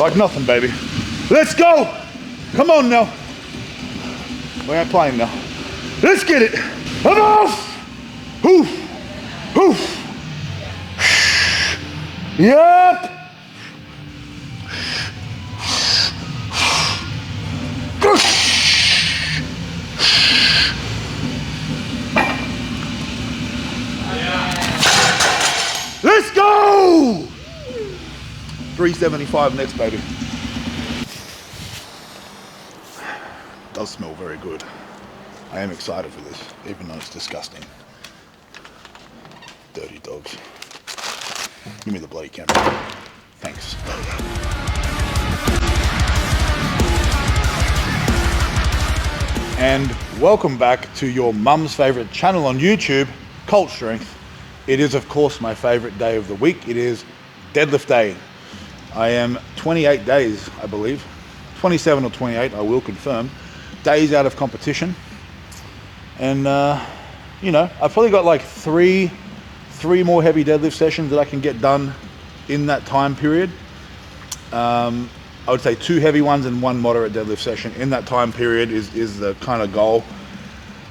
Like nothing, baby. Let's go. Come on now. We ain't playing now. Let's get it. Come on. Hoof. Hoof. Yep. Let's go! 375 next, baby. Does smell very good. I am excited for this, even though it's disgusting. Dirty dogs. Give me the bloody camera. Thanks. And welcome back to your mum's favorite channel on YouTube, Cult Strength. It is, of course, my favorite day of the week. It is deadlift day. I am 28 days, I believe. 27 or 28, I will confirm. Days out of competition. And, you know, I've probably got like three more heavy deadlift sessions that I can get done in that time period. I would say 2 heavy ones and 1 moderate deadlift session in that time period is the kind of goal.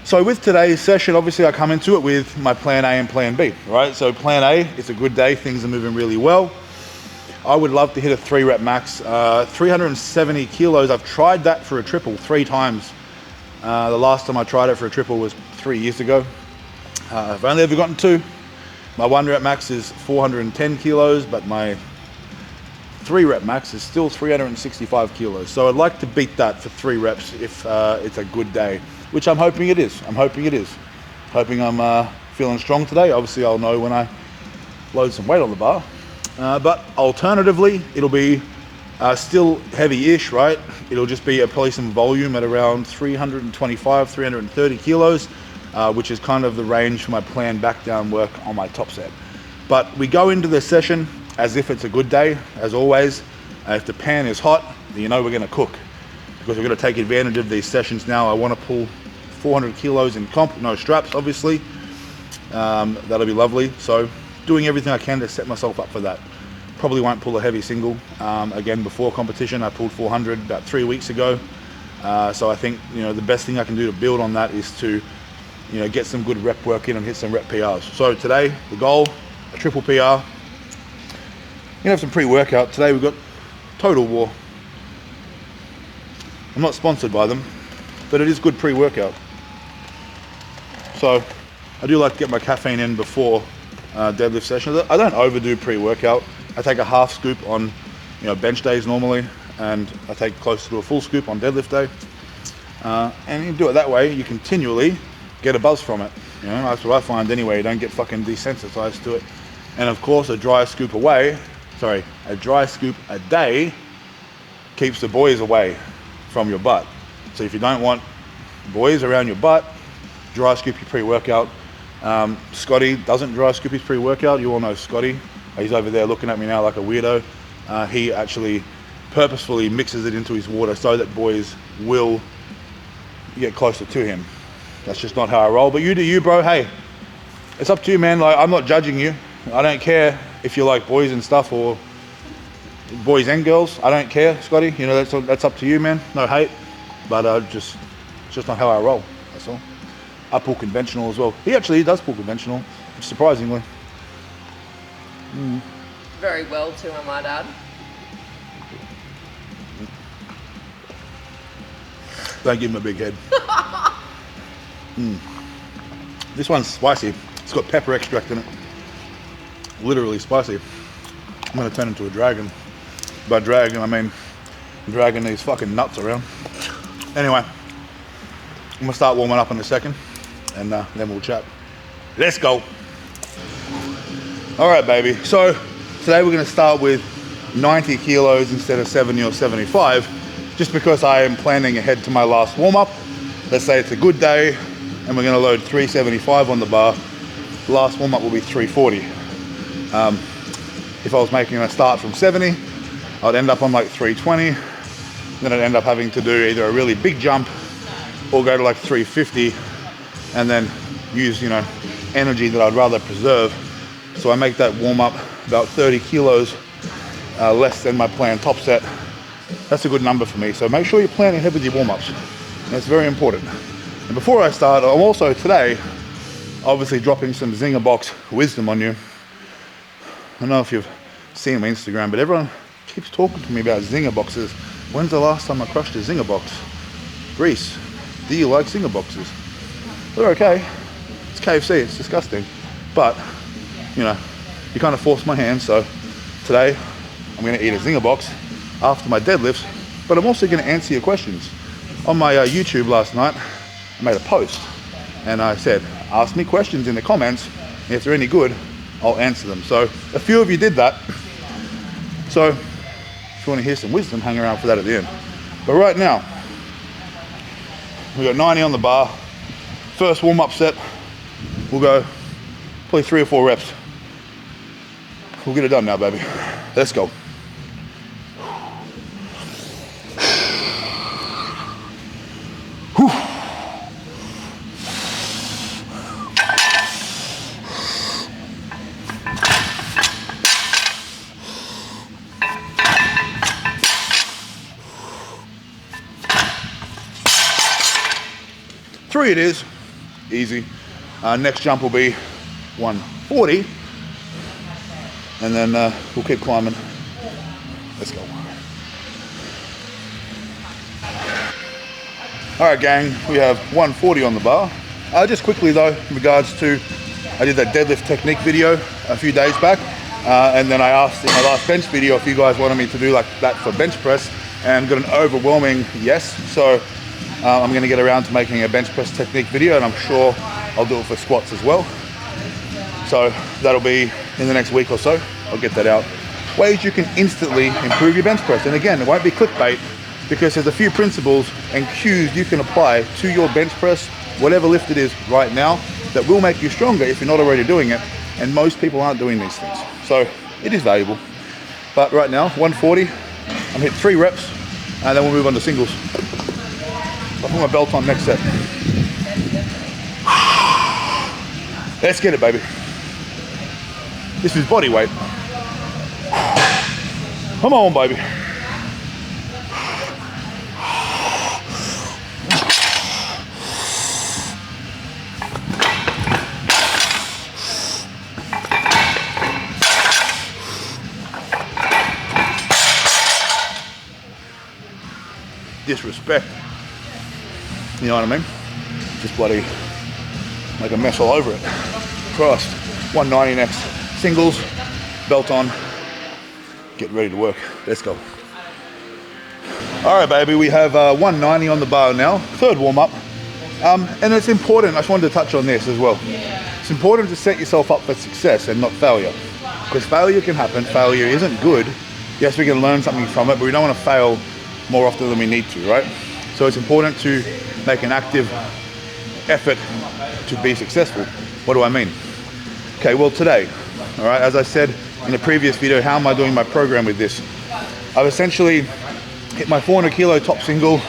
So with today's session, obviously I come into it with my plan A and plan B, right? So plan A, it's a good day, things are moving really well. I would love to hit a 3 rep max, 370 kilos. I've tried that for a triple 3 times. The last time I tried it for a triple was 3 years ago. I've only ever gotten 2. My 1 rep max is 410 kilos, but my 3 rep max is still 365 kilos. So I'd like to beat that for 3 reps if it's a good day, which I'm hoping it is. Hoping I'm feeling strong today. Obviously I'll know when I load some weight on the bar. But alternatively, it'll be still heavy-ish, right? It'll just be probably some volume at around 325, 330 kilos, which is kind of the range for my planned back down work on my top set. But we go into this session as if it's a good day, as always. If the pan is hot, you know we're gonna cook, because we're gonna take advantage of these sessions now. I wanna pull 400 kilos in comp, no straps, obviously. That'll be lovely. So doing everything I can to set myself up for that. Probably won't pull a heavy single. Again, before competition, I pulled 400 about 3 weeks ago. So I think, you know, the best thing I can do to build on that is to, you know, get some good rep work in and hit some rep PRs. So today, the goal, a triple PR. You're gonna have some pre-workout. Today we've got Total War. I'm not sponsored by them, but it is good pre-workout. So I do like to get my caffeine in before deadlift sessions. I don't overdo pre-workout. I take a half scoop on, you know, bench days normally, and I take close to a full scoop on deadlift day. And you do it that way, you continually get a buzz from it. You know, that's what I find anyway. You don't get fucking desensitized to it. And of course, a dry scoop a day keeps the boys away from your butt. So if you don't want boys around your butt, dry scoop your pre-workout. Scotty doesn't dry scoop his pre-workout. You all know Scotty. He's over there looking at me now like a weirdo. He actually purposefully mixes it into his water so that boys will get closer to him. That's just not how I roll, but you do you, bro. Hey, it's up to you, man. Like, I'm not judging you. I don't care if you like boys and stuff, or boys and girls. I don't care, Scotty. You know, that's up to you, man. No hate, but it's just not how I roll. That's all. I pull conventional as well. He does pull conventional, surprisingly. Very well too, I might add. Don't give him a big head. This one's spicy. It's got pepper extract in it. Literally spicy. I'm gonna turn into a dragon. By dragon, I mean dragging these fucking nuts around. Anyway, I'm gonna start warming up in a second, and then we'll chat. Let's go. All right, baby. So today we're gonna start with 90 kilos instead of 70 or 75, just because I am planning ahead to my last warm up. Let's say it's a good day, and we're gonna load 375 on the bar. The last warm up will be 340. If I was making a start from 70, I'd end up on like 320. Then I'd end up having to do either a really big jump or go to like 350, and then use, you know, energy that I'd rather preserve. So I make that warm up about 30 kilos less than my planned top set. That's a good number for me. So make sure you're planning ahead with your warm-ups. That's very important. And before I start, I'm also today obviously dropping some Zinger box wisdom on you. I don't know if you've seen my Instagram, but everyone keeps talking to me about Zinger boxes. When's the last time I crushed a Zinger box? Reese, do you like Zinger boxes? They're okay. It's KFC, it's disgusting. But, you know, you kind of forced my hand, so today I'm gonna eat a Zinger box after my deadlifts, but I'm also gonna answer your questions. On my YouTube last night, I made a post and I said, ask me questions in the comments, and if they're any good, I'll answer them. So a few of you did that. So if you wanna hear some wisdom, hang around for that at the end. But right now, we got 90 on the bar. First warm-up set, we'll go probably 3 or 4 reps. We'll get it done now, baby. Let's go. Three it is, easy. Next jump will be 140, and then we'll keep climbing. Let's go. All right, gang, we have 140 on the bar. Just quickly though, in regards to, I did that deadlift technique video a few days back, and then I asked in my last bench video if you guys wanted me to do like that for bench press, and got an overwhelming yes. So I'm gonna get around to making a bench press technique video, and I'm sure I'll do it for squats as well. So that'll be in the next week or so. I'll get that out. Ways you can instantly improve your bench press. And again, it won't be clickbait, because there's a few principles and cues you can apply to your bench press, whatever lift it is right now, that will make you stronger if you're not already doing it. And most people aren't doing these things. So it is valuable. But right now, 140, I'm hit 3 reps, and then we'll move on to singles. I'll put my belt on next set. Let's get it, baby. This is body weight. Come on, baby. Disrespect. You know what I mean? Just bloody make a mess all over it. Christ. 190 next. Singles, belt on, get ready to work. Let's go. All right, baby, we have 190 on the bar now. Third warm up. And it's important, I just wanted to touch on this as well. It's important to set yourself up for success and not failure. Because failure can happen, failure isn't good. Yes, we can learn something from it, but we don't want to fail more often than we need to, right? So it's important to make an active effort to be successful. What do I mean? Okay, well today, all right, as I said in the previous video, how am I doing my program with this? I've essentially hit my 400 kilo top single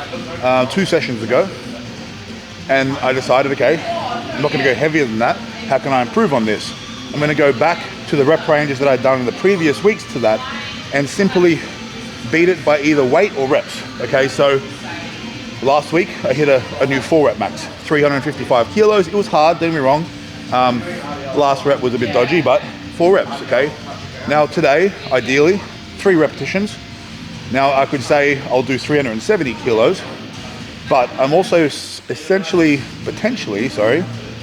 2 sessions ago, and I decided, okay, I'm not gonna go heavier than that. How can I improve on this? I'm gonna go back to the rep ranges that I'd done in the previous weeks to that, and simply beat it by either weight or reps. Okay, so last week I hit a new 4 rep max, 355 kilos. It was hard, don't get me wrong. Last rep was a bit dodgy, but 4 reps, okay? Now today, ideally, 3 repetitions. Now I could say I'll do 370 kilos, but I'm also potentially,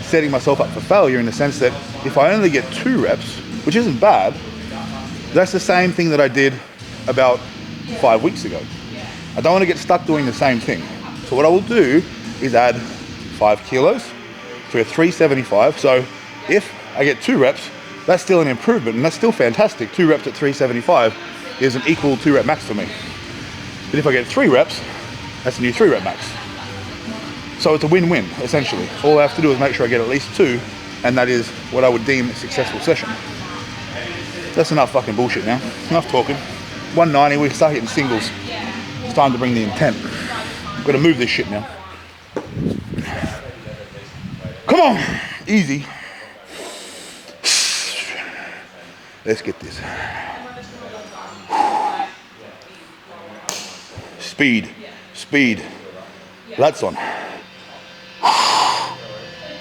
setting myself up for failure in the sense that if I only get 2 reps, which isn't bad, that's the same thing that I did about 5 weeks ago. I don't want to get stuck doing the same thing. So what I will do is add 5 kilos to a 375. So if I get 2 reps, that's still an improvement, and that's still fantastic. 2 reps at 375 is an equal 2 rep max for me. But if I get 3 reps, that's a new 3 rep max. So it's a win-win, essentially. All I have to do is make sure I get at least 2, and that is what I would deem a successful session. That's enough fucking bullshit now. Enough talking. 190, we start hitting singles. It's time to bring the intent. I've got to move this shit now. Come on, easy. Let's get this. Speed, speed. Lats on.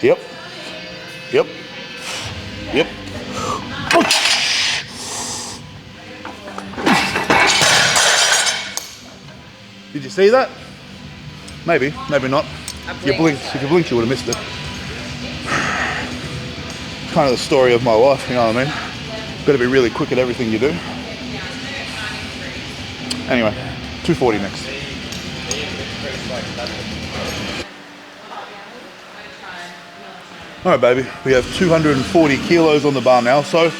Yep, yep, yep. Did you see that? Maybe, maybe not. If you blinked, you would have missed it. It's kind of the story of my life, you know what I mean? Got to be really quick at everything you do. Anyway, 240 next. All right, baby, we have 240 kilos on the bar now, so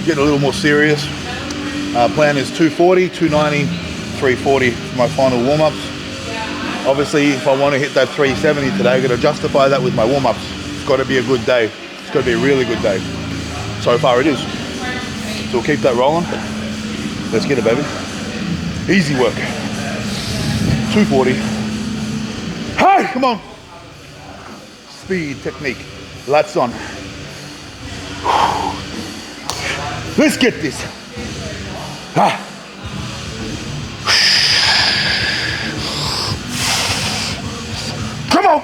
getting a little more serious. Plan is 240, 290, 340 for my final warm-ups. Obviously, if I want to hit that 370 today, I'm going to justify that with my warm-ups. It's got to be a good day. It's got to be a really good day. So far it is. So we'll keep that rolling. Let's get it, baby. Easy work. 240. Hey, come on. Speed, technique. Lats on. Let's get this. Ah. Come on.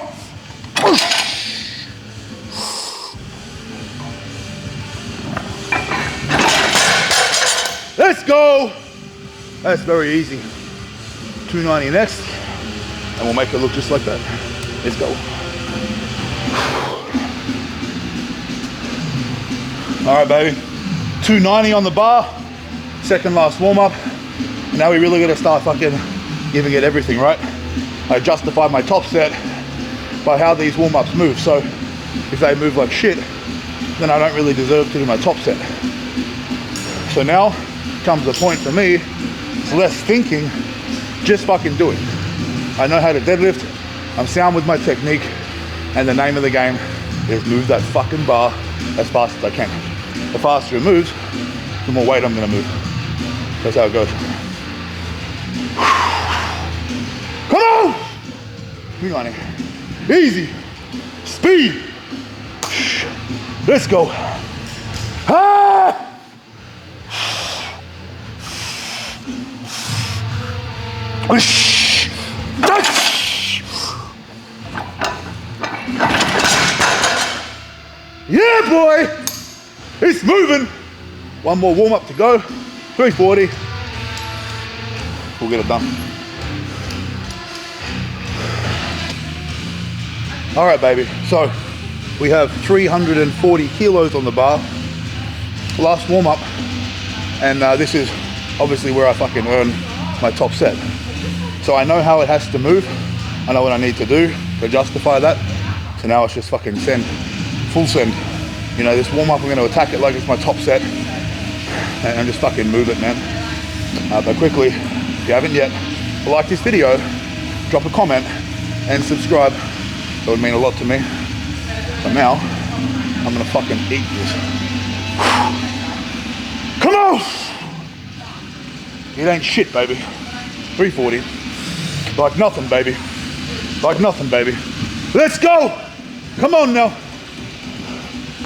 Let's go. That's very easy. 290 next, and we'll make it look just like that. Let's go. All right, baby. 290 on the bar. Second last warm up. Now we really got to start fucking giving it everything, right? I justify my top set by how these warm ups move. So if they move like shit, then I don't really deserve to do my top set. So now comes the point for me. It's less thinking, just fucking do it. I know how to deadlift. I'm sound with my technique, and the name of the game is move that fucking bar as fast as I can. The faster it moves, the more weight I'm gonna move. That's how it goes. Come on! 390. Easy. Speed. Let's go. Ah! Yeah, boy! It's moving. One more warm up to go. 340. We'll get it done. All right, baby. So we have 340 kilos on the bar. Last warm up. And this is obviously where I fucking earn my top set. So I know how it has to move. I know what I need to do to justify that. So now it's just fucking send, full send. You know, this warm up, I'm gonna attack it like it's my top set and just fucking move it, man. But quickly, if you haven't yet, like this video, drop a comment and subscribe. That would mean a lot to me. But now, I'm gonna fucking eat this. Come on! It ain't shit, baby. 340. Like nothing, baby. Like nothing, baby. Let's go! Come on now.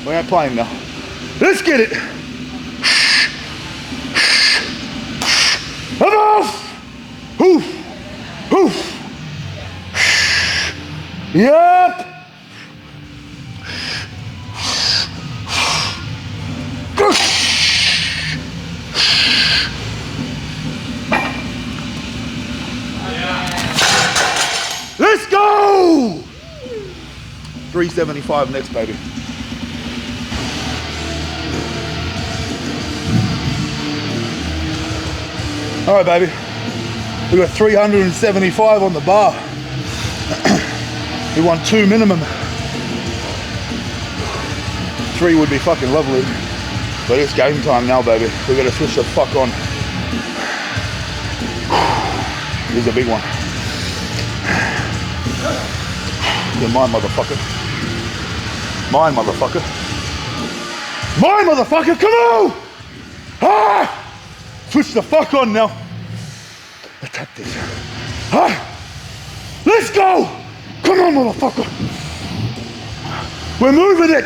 We ain't playing now. Let's get it. Come on! Hoof! Hoof! Yep! Let's go! 375 next, baby. All right, baby. We got 375 on the bar. We want 2 minimum. 3 would be fucking lovely. But it's game time now, baby. We gotta switch the fuck on. This is a big one. You're mine, motherfucker. Mine, motherfucker. Mine, motherfucker, come on! Ah! Switch the fuck on now. Attack this. Ah! Let's go! Come on, motherfucker. We're moving it.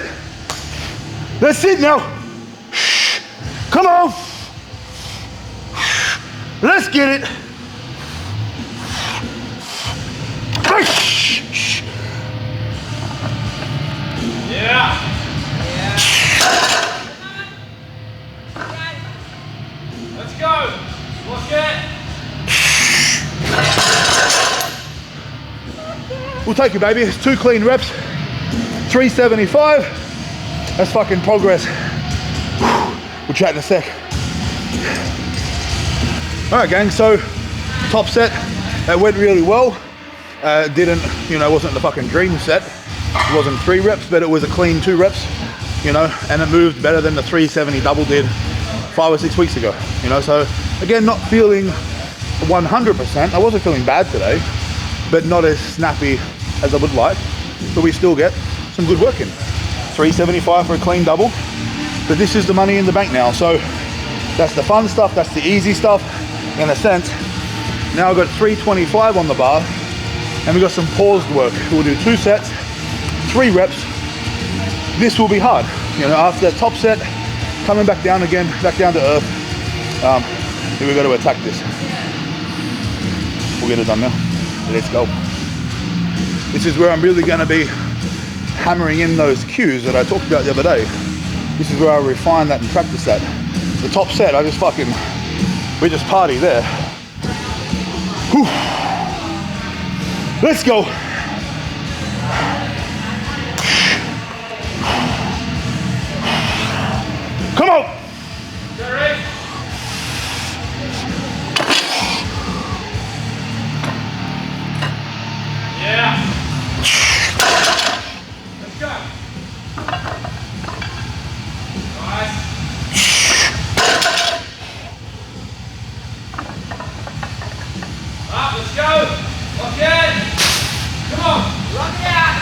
That's it now. Come on. Let's get it. Yeah. Let's go. Look it. We'll take it, baby. It's 2 clean reps, 375. That's fucking progress. We'll chat in a sec. All right, gang, so top set, that went really well. Didn't, you know, wasn't the fucking dream set. It wasn't 3 reps, but it was a clean 2 reps, you know, and it moved better than the 370 double did 5 or 6 weeks ago, you know. So again, not feeling 100%. I wasn't feeling bad today, but not as snappy as I would like, but we still get some good work in. 375 for a clean double, but this is the money in the bank now. So that's the fun stuff, that's the easy stuff in a sense. Now I've got 325 on the bar, and we've got some paused work. We'll do 2 sets, 3 reps. This will be hard, you know, after that top set, coming back down again, back down to earth. We've got to attack this. We'll get it done now. Let's go. This is where I'm really going to be hammering in those cues that I talked about the other day. This is where I refine that and practice that. The top set, I just fucking, we just party there. Whew. Let's go. Come on. Yeah. Let's go. Nice. Up, let's go. Lock in. Come on. Lock it out.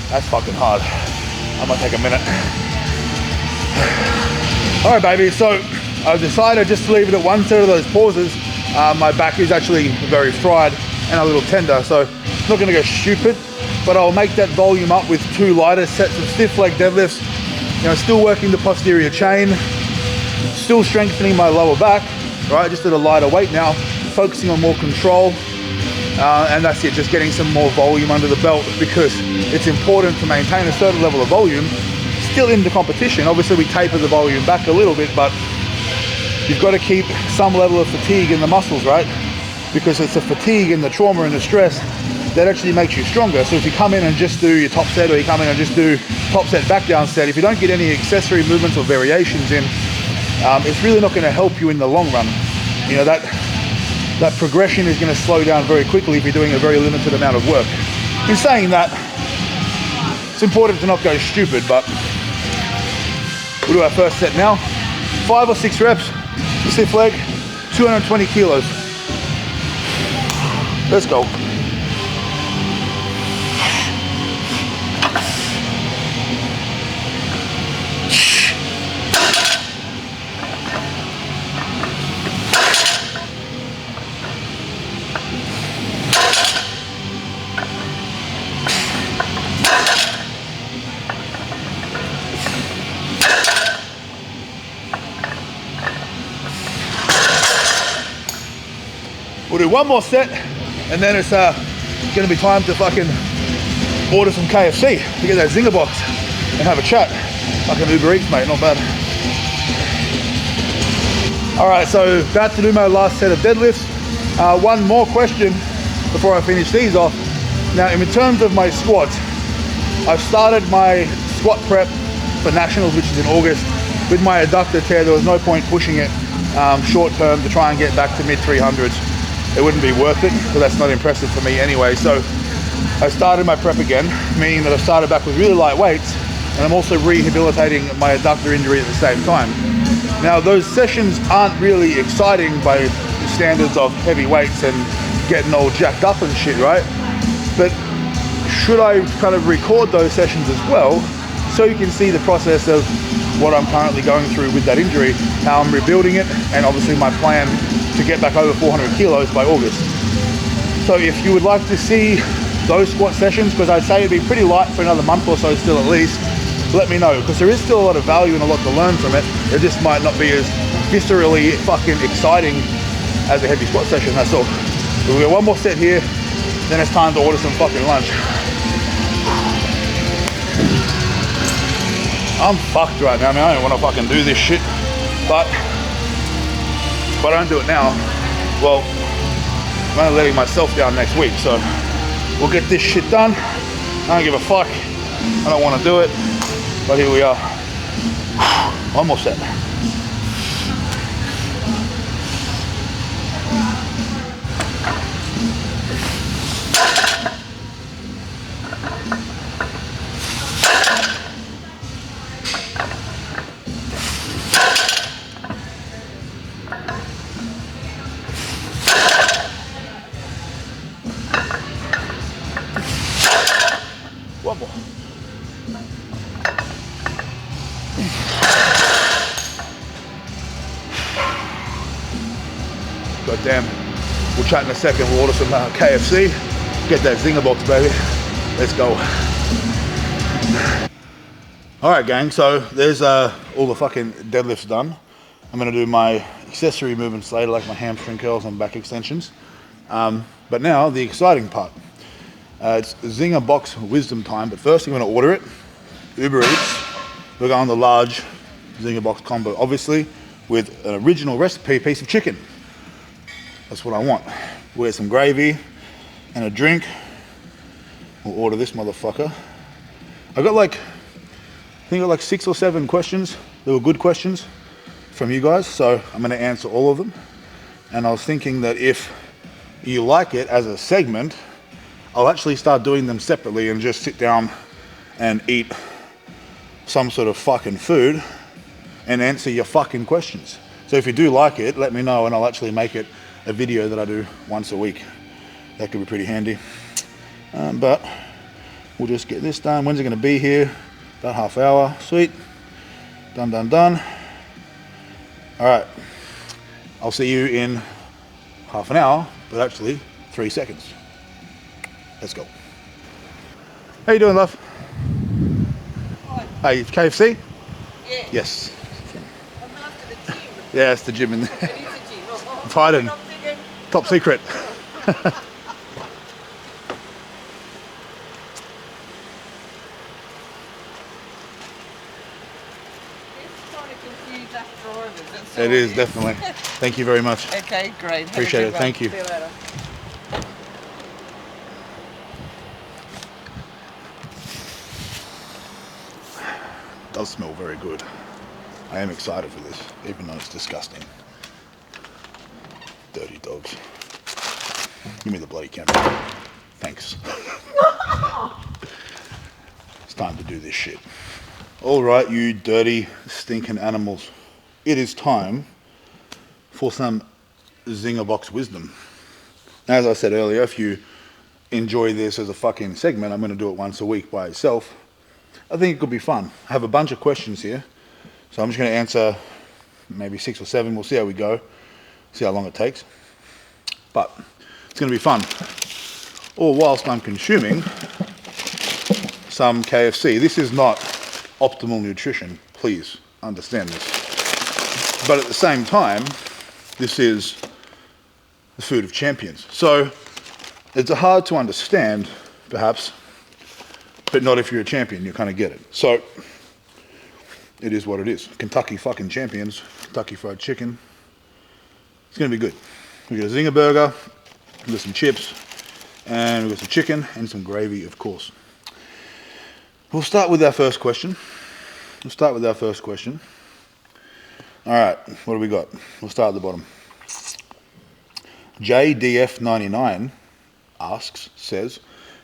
That's fucking hard. I might take a minute. All right, baby. So I've decided just to leave it at 1 set of those pauses. My back is actually very fried and a little tender, so it's not going to go stupid, but I'll make that volume up with 2 lighter sets of stiff leg deadlifts. You know, still working the posterior chain, still strengthening my lower back, right? Just at a lighter weight now, focusing on more control, and that's it, just getting some more volume under the belt, because it's important to maintain a certain level of volume still in the competition. Obviously we taper the volume back a little bit, but you've got to keep some level of fatigue in the muscles, right? Because it's the fatigue and the trauma and the stress that actually makes you stronger. So if you come in and just do your top set, or you come in and just do top set back down set, if you don't get any accessory movements or variations in, it's really not going to help you in the long run. You know, that progression is going to slow down very quickly if you're doing a very limited amount of work. In saying that, it's important to not go stupid, but we'll do our first set now. 5 or 6 reps, stiff leg, 220 kilos. Let's go. We'll do 1 more set, and then it's gonna be time to fucking order some KFC to get that Zinger box and have a chat. Fucking Uber Eats, mate, not bad. All right, so about to do my last set of deadlifts. 1 more question before I finish these off. Now, in terms of my squats, I've started my squat prep for nationals, which is in August. With my adductor tear, there was no point pushing it short term to try and get back to mid 300s. It wouldn't be worth it, because that's not impressive for me anyway. So I started my prep again, meaning that I started back with really light weights, and I'm also rehabilitating my adductor injury at the same time. Now, those sessions aren't really exciting by the standards of heavy weights and getting all jacked up and shit, right? But should I kind of record those sessions as well, so you can see the process of what I'm currently going through with that injury, how I'm rebuilding it, and obviously my plan to get back over 400 kilos by August. So if you would like to see those squat sessions, because I'd say it'd be pretty light for another month or so still at least, let me know, because there is still a lot of value and a lot to learn from it. It just might not be as viscerally fucking exciting as a heavy squat session, that's all. We'll get one more set here, then it's time to order some fucking lunch. I'm fucked right now, man. I don't want to fucking do this shit. But if I don't do it now, well, I'm only letting myself down next week. So we'll get this shit done. I don't give a fuck. I don't want to do it. But here we are. One more set. One more. God damn. We'll chat in a second. We'll order some KFC. Get that Zinger box, baby. Let's go. All right, gang. So there's all the fucking deadlifts done. I'm gonna do my accessory movements later, like my hamstring curls and back extensions. But now the exciting part. It's Zinger box wisdom time, but first I'm going to order it. Uber Eats. We're going the large Zinger box combo, obviously, with an original recipe piece of chicken. That's what I want. We'll get some gravy and a drink. We'll order this motherfucker. I think I got like 6 or 7 questions. They were good questions from you guys, so I'm going to answer all of them. And I was thinking that if you like it as a segment, I'll actually start doing them separately and just sit down and eat some sort of fucking food and answer your fucking questions. So if you do like it, let me know and I'll actually make it a video that I do once a week. That could be pretty handy. But we'll just get this done. When's it gonna be here? About half hour, sweet. Done, done, done. All right, I'll see you in half an hour, but actually 3 seconds. Let's go. How you doing, love? Hi. Hey, KFC? Yeah. Yes. I'm after the gym. Yeah, it's the gym in there. It is a gym. It's hiding. I'm thinking, Top secret. just trying to confuse us drivers. That's all It is, definitely. Thank you very much. Okay, great. Have a Appreciate good it. one. Thank you. See you later. Does smell very good. I am excited for this, even though it's disgusting. Dirty dogs. Give me the bloody camera. Thanks. It's time to do this shit. All right, you dirty, stinking animals. It is time for some Zinger box wisdom. As I said earlier, if you enjoy this as a fucking segment, I'm going to do it once a week by itself. I think it could be fun. I have a bunch of questions here, so I'm just going to answer maybe 6 or 7. We'll see how we go, see how long it takes. But it's going to be fun. All whilst I'm consuming some KFC. This is not optimal nutrition, please understand this. But at the same time, this is the food of champions. So it's hard to understand, perhaps, but not if you're a champion, you kind of get it. So it is what it is. Kentucky fucking champions, Kentucky Fried Chicken. It's gonna be good. We got a Zinger burger, we got some chips, and we got some chicken and some gravy, of course. We'll start with our first question. All right, what do we got? We'll start at the bottom. JDF99 says,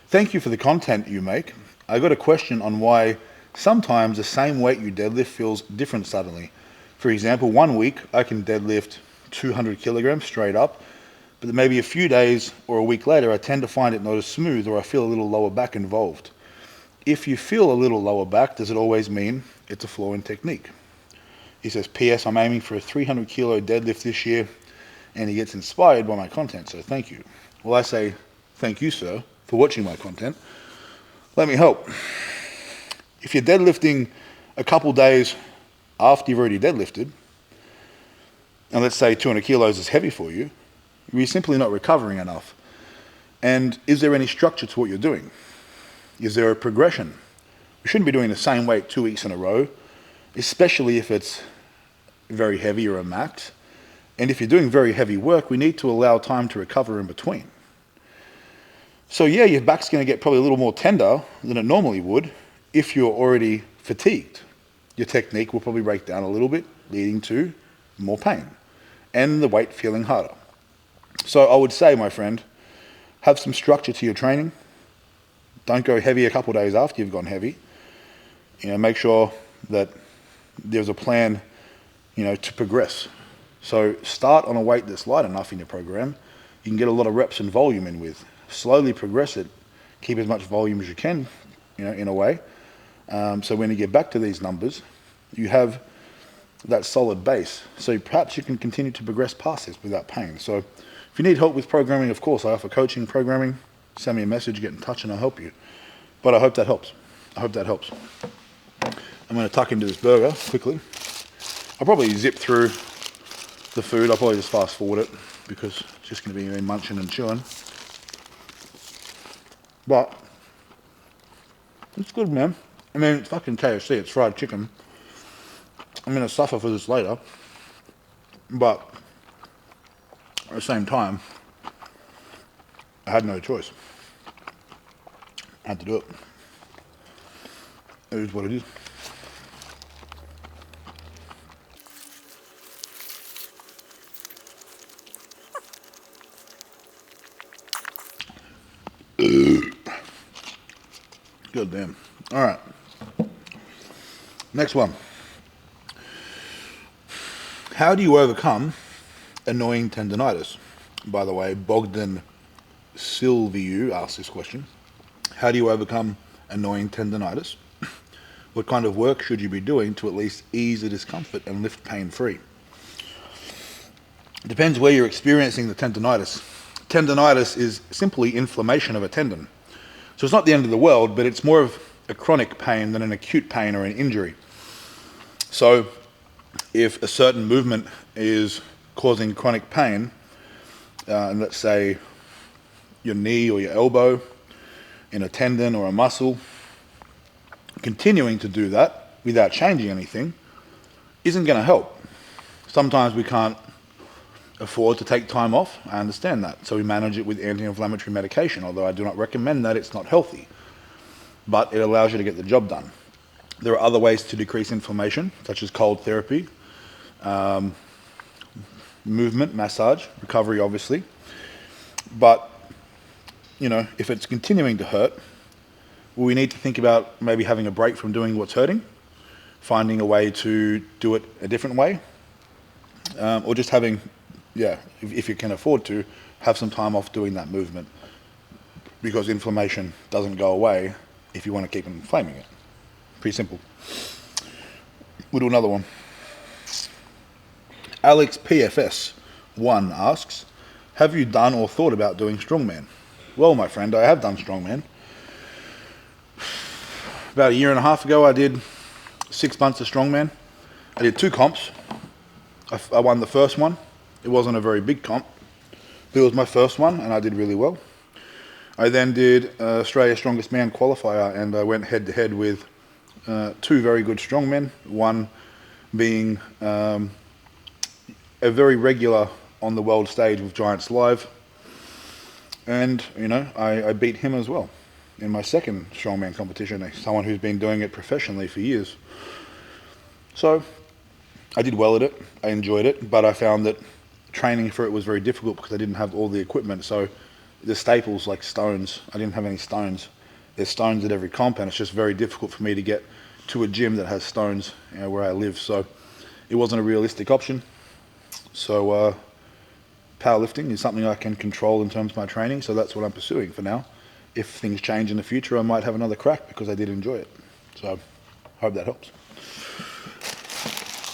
thank you for the content you make. I got a question on why sometimes the same weight you deadlift feels different suddenly. For example, one week I can deadlift 200 kilograms straight up, but then maybe a few days or a week later I tend to find it not as smooth or I feel a little lower back involved. If you feel a little lower back, does it always mean it's a flaw in technique? He says, P.S. I'm aiming for a 300 kilo deadlift this year, and he gets inspired by my content, so thank you. Well, I say thank you, sir, for watching my content. Let me help. If you're deadlifting a couple days after you've already deadlifted, and let's say 200 kilos is heavy for you, You're simply not recovering enough. And is there any structure to what you're doing? Is there a progression? We shouldn't be doing the same weight 2 weeks in a row, especially if it's very heavy or a max. And if you're doing very heavy work, we need to allow time to recover in between. So yeah, your back's going to get probably a little more tender than it normally would if you're already fatigued. Your technique will probably break down a little bit, leading to more pain and the weight feeling harder. So I would say, my friend, have some structure to your training. Don't go heavy a couple of days after you've gone heavy. Make sure that there's a plan, to progress. So start on a weight that's light enough in your program. You can get a lot of reps and volume in with. Slowly progress it. Keep as much volume as you can, in a way. So when you get back to these numbers, you have that solid base. So perhaps you can continue to progress past this without pain. So if you need help with programming, of course, I offer coaching, programming. Send me a message, get in touch, and I'll help you. But I hope that helps. I'm going to tuck into this burger quickly. I'll probably zip through the food. I'll probably just fast forward it because it's just going to be me munching and chewing. But it's good, man. I mean, it's fucking KFC. It's fried chicken. I'm going to suffer for this later. But at the same time, I had no choice. I had to do it. It is what it is. Good damn. All right. Next one. How do you overcome annoying tendonitis? By the way, Bogdan Silviu asked this question. How do you overcome annoying tendonitis? What kind of work should you be doing to at least ease the discomfort and lift pain free? It depends where you're experiencing the tendonitis. Tendonitis is simply inflammation of a tendon. So it's not the end of the world, but it's more of a chronic pain than an acute pain or an injury. So if a certain movement is causing chronic pain, and let's say your knee or your elbow in a tendon or a muscle, continuing to do that without changing anything isn't going to help. Sometimes we can't afford to take time off. I understand that. So we manage it with anti-inflammatory medication, although I do not recommend that. It's not healthy. But it allows you to get the job done. There are other ways to decrease inflammation, such as cold therapy, movement, massage, recovery, obviously. But, if it's continuing to hurt, we need to think about maybe having a break from doing what's hurting, finding a way to do it a different way, or just having, if you can afford to, have some time off doing that movement, because inflammation doesn't go away if you want to keep inflaming it. Pretty simple. We'll do another one. Alex PFS1 asks, have you done or thought about doing strongman? Well, my friend, I have done strongman. About a year and a half ago, I did 6 months of strongman. I did 2 comps. I won the first one. It wasn't a very big comp. It was my first one, and I did really well. I then did Australia's Strongest Man qualifier, and I went head-to-head with 2 very good strongmen, one being a very regular on the world stage with Giants Live. And, I beat him as well in my second strongman competition, someone who's been doing it professionally for years. So I did well at it. I enjoyed it, but I found that training for it was very difficult because I didn't have all the equipment. So the staples like stones, I didn't have any stones. There's stones at every comp, and it's just very difficult for me to get to a gym that has stones, where I live. So it wasn't a realistic option. So powerlifting is something I can control in terms of my training, so that's what I'm pursuing for now. If things change in the future, I might have another crack because I did enjoy it. So hope that helps.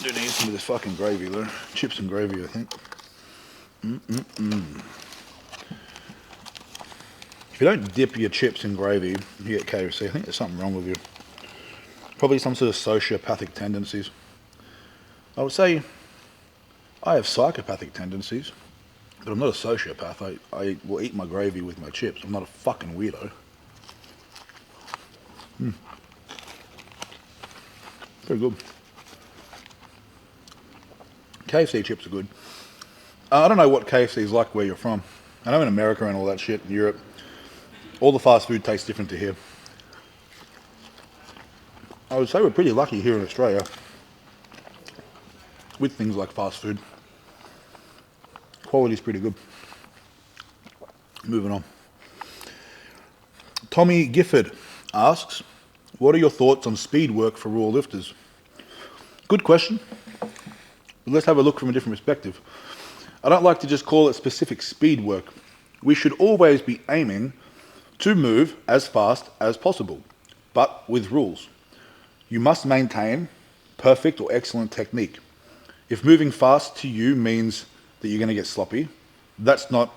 Do need some of this fucking gravy though. Chips and gravy, I think. If you don't dip your chips in gravy, you get KFC. I think there's something wrong with you. Probably some sort of sociopathic tendencies. I would say I have psychopathic tendencies. But I'm not a sociopath. I will eat my gravy with my chips. I'm not a fucking weirdo. Very good. KFC chips are good. I don't know what KFC is like where you're from. I know in America and all that shit, in Europe, all the fast food tastes different to here. I would say we're pretty lucky here in Australia with things like fast food. Quality's pretty good. Moving on. Tommy Gifford asks, what are your thoughts on speed work for raw lifters? Good question. But let's have a look from a different perspective. I don't like to just call it specific speed work. We should always be aiming to move as fast as possible, but with rules. You must maintain perfect or excellent technique. If moving fast to you means that you're going to get sloppy, that's not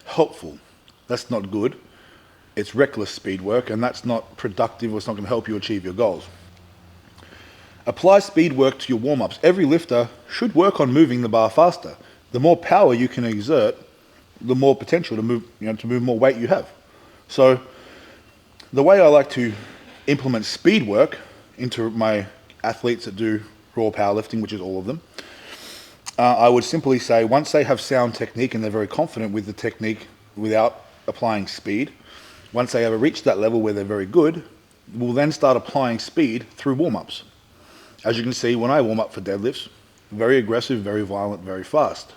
helpful. That's not good. It's reckless speed work, and that's not productive, or it's not going to help you achieve your goals. Apply speed work to your warm-ups. Every lifter should work on moving the bar faster. The more power you can exert, the more potential to move, to move more weight you have. So the way I like to implement speed work into my athletes that do raw powerlifting, which is all of them, I would simply say once they have sound technique and they're very confident with the technique without applying speed, once they ever reach that level where they're very good, we'll then start applying speed through warm-ups. As you can see, when I warm up for deadlifts, very aggressive, very violent, very fast.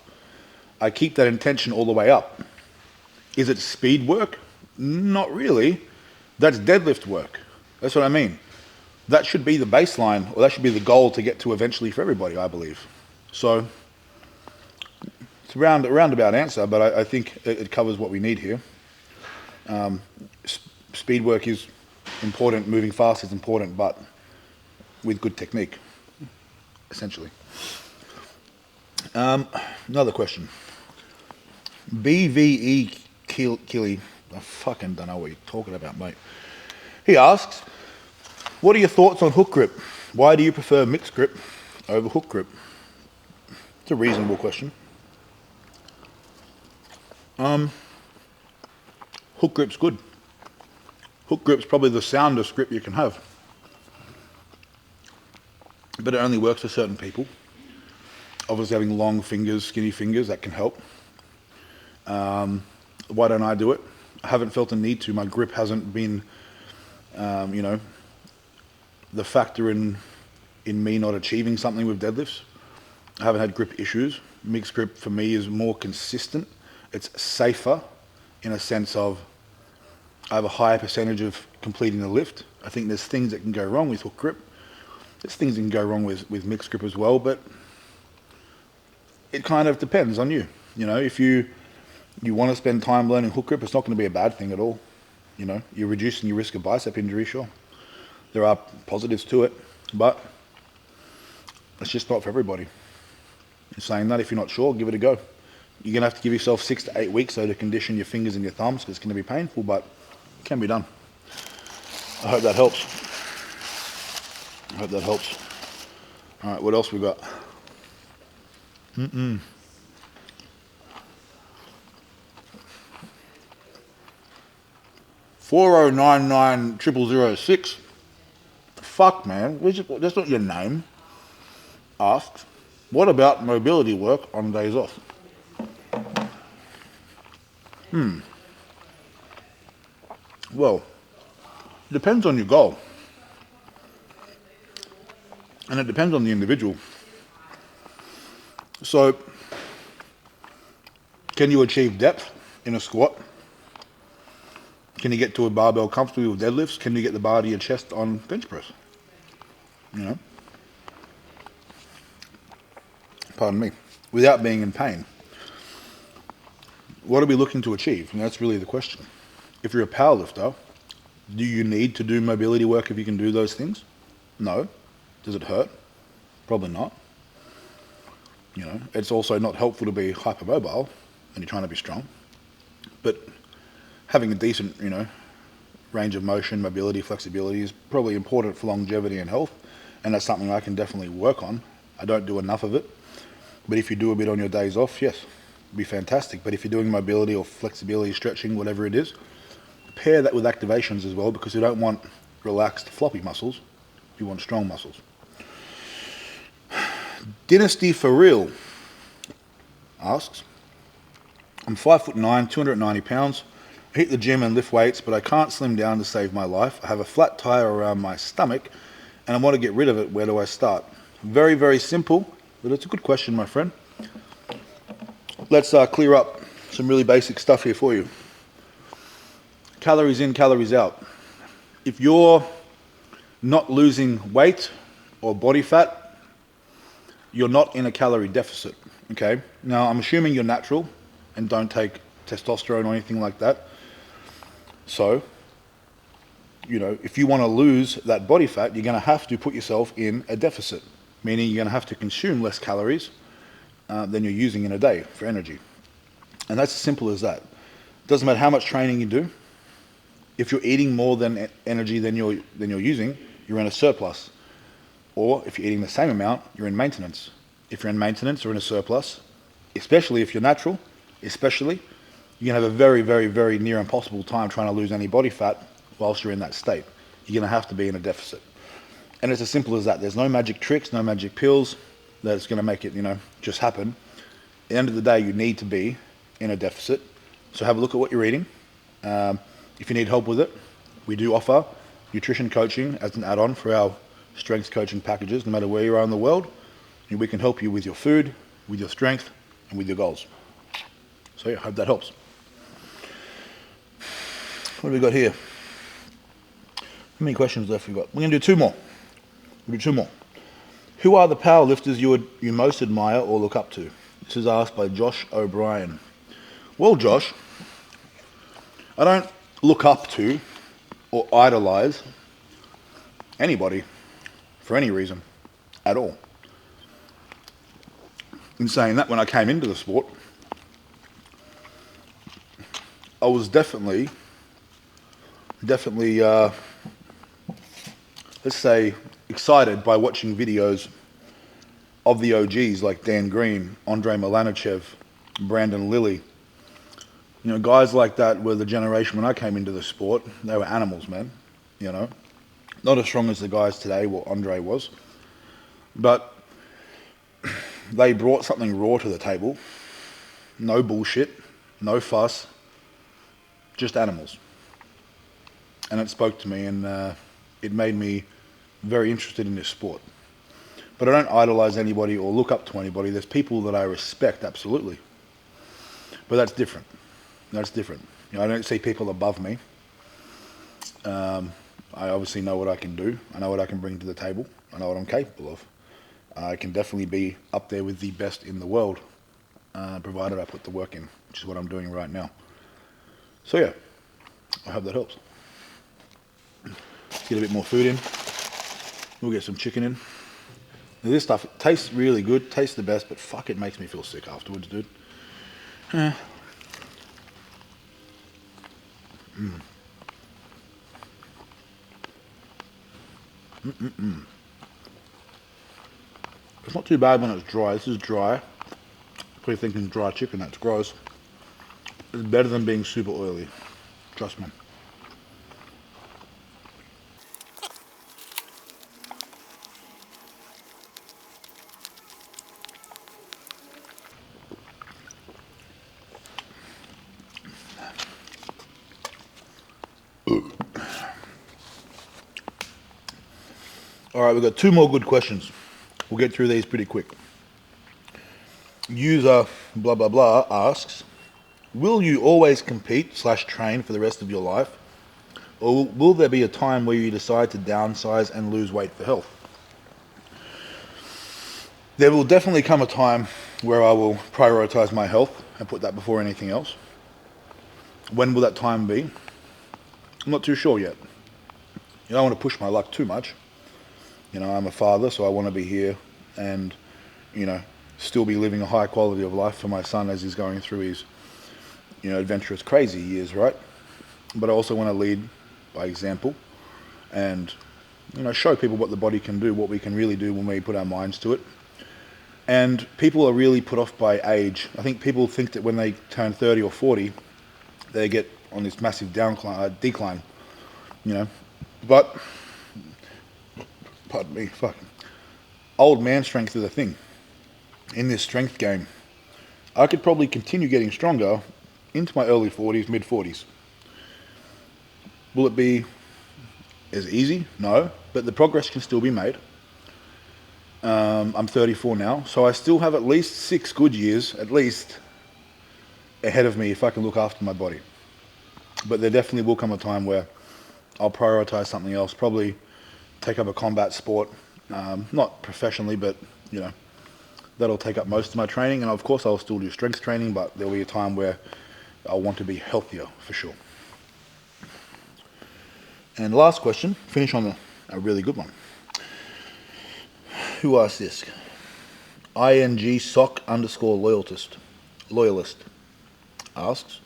I keep that intention all the way up. Is it speed work? Not really. That's deadlift work. That's what I mean. That should be the baseline, or that should be the goal to get to eventually for everybody, I believe. So it's a roundabout answer, but I think it covers what we need here. Speed work is important, moving fast is important, but with good technique, essentially. Another question. BVE Killy, I fucking don't know what you're talking about, mate. He asks, what are your thoughts on hook grip? Why do you prefer mixed grip over hook grip? It's a reasonable question. Hook grip's good. Hook grip's probably the soundest grip you can have. But it only works for certain people. Obviously having long fingers, skinny fingers, that can help. Why don't I do it? I haven't felt a need to. My grip hasn't been, the factor in me not achieving something with deadlifts. I haven't had grip issues. Mixed grip for me is more consistent. It's safer in a sense of I have a higher percentage of completing the lift. I think there's things that can go wrong with hook grip. There's things that can go wrong with mixed grip as well, but it kind of depends on you. If you want to spend time learning hook grip, it's not going to be a bad thing at all. You're reducing your risk of bicep injury, sure. There are positives to it, but it's just not for everybody. In saying that, if you're not sure, give it a go. You're going to have to give yourself 6 to 8 weeks to condition your fingers and your thumbs, because it's going to be painful, but it can be done. I hope that helps. All right, what else we got? 40990006. Fuck, man. That's not your name. Asked, what about mobility work on days off? Well, it depends on your goal. And it depends on the individual. So, can you achieve depth in a squat? Can you get to a barbell comfortably with deadlifts? Can you get the bar to your chest on bench press? Pardon me. Without being in pain. What are we looking to achieve? And that's really the question. If you're a powerlifter, do you need to do mobility work if you can do those things? No. Does it hurt? Probably not. It's also not helpful to be hypermobile when you're trying to be strong. But having a decent, range of motion, mobility, flexibility is probably important for longevity and health, and that's something I can definitely work on. I don't do enough of it, but if you do a bit on your days off, yes, be fantastic. But if you're doing mobility or flexibility, stretching, whatever it is, pair that with activations as well, because you don't want relaxed, floppy muscles. You want strong muscles. Dynasty for real asks, I'm 5'9", 290 pounds. I hit the gym and lift weights, but I can't slim down to save my life. I have a flat tire around my stomach, and I want to get rid of it. Where do I start? Very, very simple, but it's a good question, my friend. Let's clear up some really basic stuff here for you. Calories in, calories out. If you're not losing weight or body fat, you're not in a calorie deficit, okay? Now, I'm assuming you're natural and don't take testosterone or anything like that. So, you know, if you want to lose that body fat, you're going to have to put yourself in a deficit, meaning you're going to have to consume less calories than you're using in a day for energy. And that's as simple as that. Doesn't matter how much training you do. If you're eating more than energy than you're using, you're in a surplus. Or if you're eating the same amount, you're in maintenance. If you're in maintenance or in a surplus, especially if you're natural, especially, you're going to have a very, very, very near impossible time trying to lose any body fat whilst you're in that state. You're going to have to be in a deficit. And it's as simple as that. There's no magic tricks, no magic pills that's going to make it, you know, just happen. At the end of the day, you need to be in a deficit. So have a look at what you're eating. If you need help with it, we do offer nutrition coaching as an add-on for our strength coaching packages, no matter where you are in the world. And we can help you with your food, with your strength, and with your goals. So yeah, I hope that helps. What have we got here? How many questions left we got? We're going to do two more. We'll do two more. Who are the power lifters you most admire or look up to? This is asked by Josh O'Brien. Well, Josh, I don't look up to or idolize anybody for any reason at all. In saying that, when I came into the sport, I was definitely, let's say, excited by watching videos of the OGs like Dan Green, Andrei Milanichev, Brandon Lilly. You know, guys like that were the generation when I came into the sport. They were animals, man. You know, not as strong as the guys today, what Andre was, but they brought something raw to the table. No bullshit, no fuss, just animals. And it spoke to me, and it made me very interested in this sport. But I don't idolize anybody or look up to anybody. There's people that I respect, absolutely. But that's different. That's different. You know, I don't see people above me. I obviously know what I can do. I know what I can bring to the table. I know what I'm capable of. I can definitely be up there with the best in the world, provided I put the work in, which is what I'm doing right now. So yeah, I hope that helps. Let's get a bit more food in. We'll get some chicken in. Now, this stuff tastes really good, tastes the best, but fuck, it makes me feel sick afterwards, dude. It's not too bad when it's dry. This is dry. Probably thinking dry chicken, that's gross. It's better than being super oily. Trust me. All right, we've got two more good questions. We'll get through these pretty quick. User blah blah blah asks, will you always compete/train for the rest of your life? Or will there be a time where you decide to downsize and lose weight for health? There will definitely come a time where I will prioritize my health and put that before anything else. When will that time be? I'm not too sure yet. I don't want to push my luck too much. You know, I'm a father, so I want to be here and, you know, still be living a high quality of life for my son as he's going through his, you know, adventurous, crazy years, right? But I also want to lead by example and, you know, show people what the body can do, what we can really do when we put our minds to it. And people are really put off by age. I think people think that when they turn 30 or 40, they get on this massive decline, you know. But, pardon me, fuck. Old man strength is a thing in this strength game. I could probably continue getting stronger into my early 40s, mid 40s. Will it be as easy? No, but the progress can still be made. I'm 34 now, so I still have at least 6 good years, at least, ahead of me if I can look after my body. But there definitely will come a time where I'll prioritize something else, probably take up a combat sport, not professionally, but, you know, that'll take up most of my training. And of course I'll still do strength training, but there'll be a time where I'll want to be healthier for sure. And last question, finish on a really good one. Who asked this? ing_sock_loyalist asks,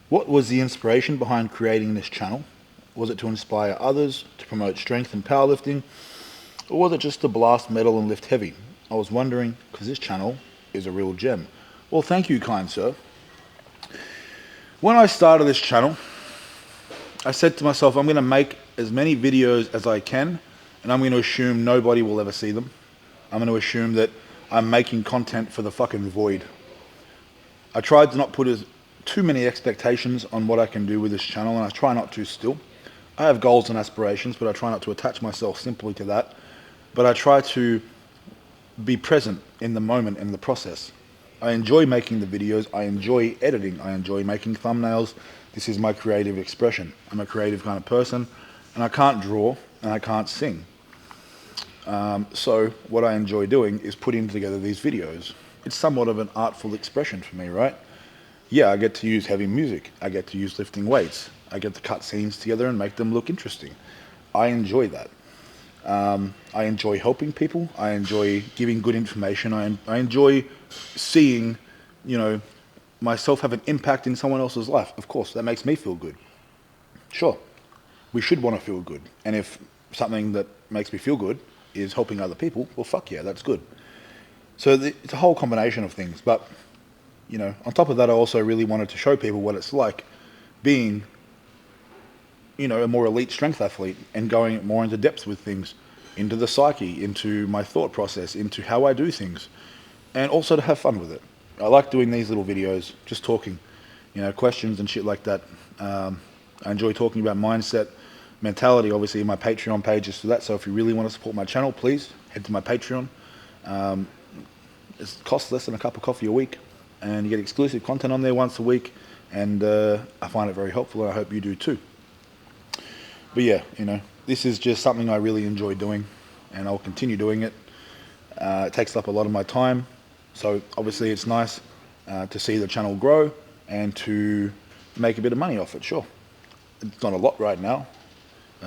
what was the inspiration behind creating this channel? Was it to inspire others, to promote strength and powerlifting, or was it just to blast metal and lift heavy? I was wondering, because this channel is a real gem. Well, thank you, kind sir. When I started this channel, I said to myself, I'm going to make as many videos as I can, and I'm going to assume nobody will ever see them. I'm going to assume that I'm making content for the fucking void. I tried to not put too many expectations on what I can do with this channel, and I try not to still. I have goals and aspirations, but I try not to attach myself simply to that. But I try to be present in the moment, in the process. I enjoy making the videos, I enjoy editing, I enjoy making thumbnails. This is my creative expression. I'm a creative kind of person, and I can't draw and I can't sing. So what I enjoy doing is putting together these videos. It's somewhat of an artful expression for me, right? Yeah, I get to use heavy music. I get to use lifting weights. I get to cut scenes together and make them look interesting. I enjoy that. I enjoy helping people. I enjoy giving good information. I enjoy seeing, you know, myself have an impact in someone else's life. Of course, that makes me feel good. Sure, we should want to feel good. And if something that makes me feel good is helping other people, well, fuck yeah, that's good. So it's a whole combination of things. But, you know, on top of that, I also really wanted to show people what it's like being, you know, a more elite strength athlete and going more into depth with things, into the psyche, into my thought process, into how I do things, and also to have fun with it. I like doing these little videos, just talking, you know, questions and shit like that. I enjoy talking about mindset, mentality. Obviously, my Patreon page is for that. So if you really want to support my channel, please head to my Patreon. It costs less than a cup of coffee a week, and you get exclusive content on there once a week. And I find it very helpful, and I hope you do too. But yeah, you know, this is just something I really enjoy doing, and I'll continue doing it. It takes up a lot of my time, so obviously it's nice to see the channel grow and to make a bit of money off it. Sure, it's not a lot right now.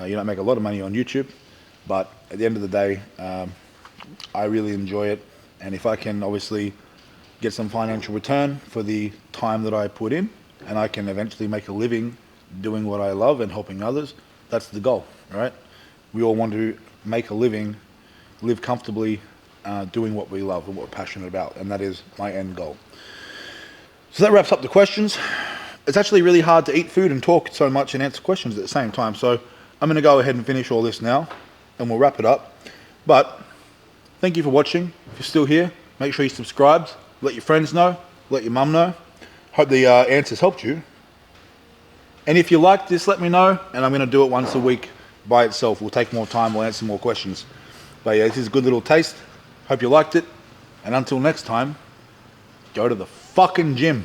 You don't make a lot of money on YouTube, but at the end of the day, I really enjoy it, and if I can obviously get some financial return for the time that I put in, and I can eventually make a living doing what I love and helping others, that's the goal, right? We all want to make a living, live comfortably, doing what we love and what we're passionate about, and that is my end goal. So that wraps up the questions. It's actually really hard to eat food and talk so much and answer questions at the same time, so I'm going to go ahead and finish all this now, and we'll wrap it up. But thank you for watching. If you're still here, make sure you subscribe, let your friends know, let your mum know. Hope the answers helped you. And if you like this, let me know, and I'm going to do it once a week by itself. We'll take more time, we'll answer more questions. But yeah, this is a good little taste. Hope you liked it, and until next time, go to the fucking gym.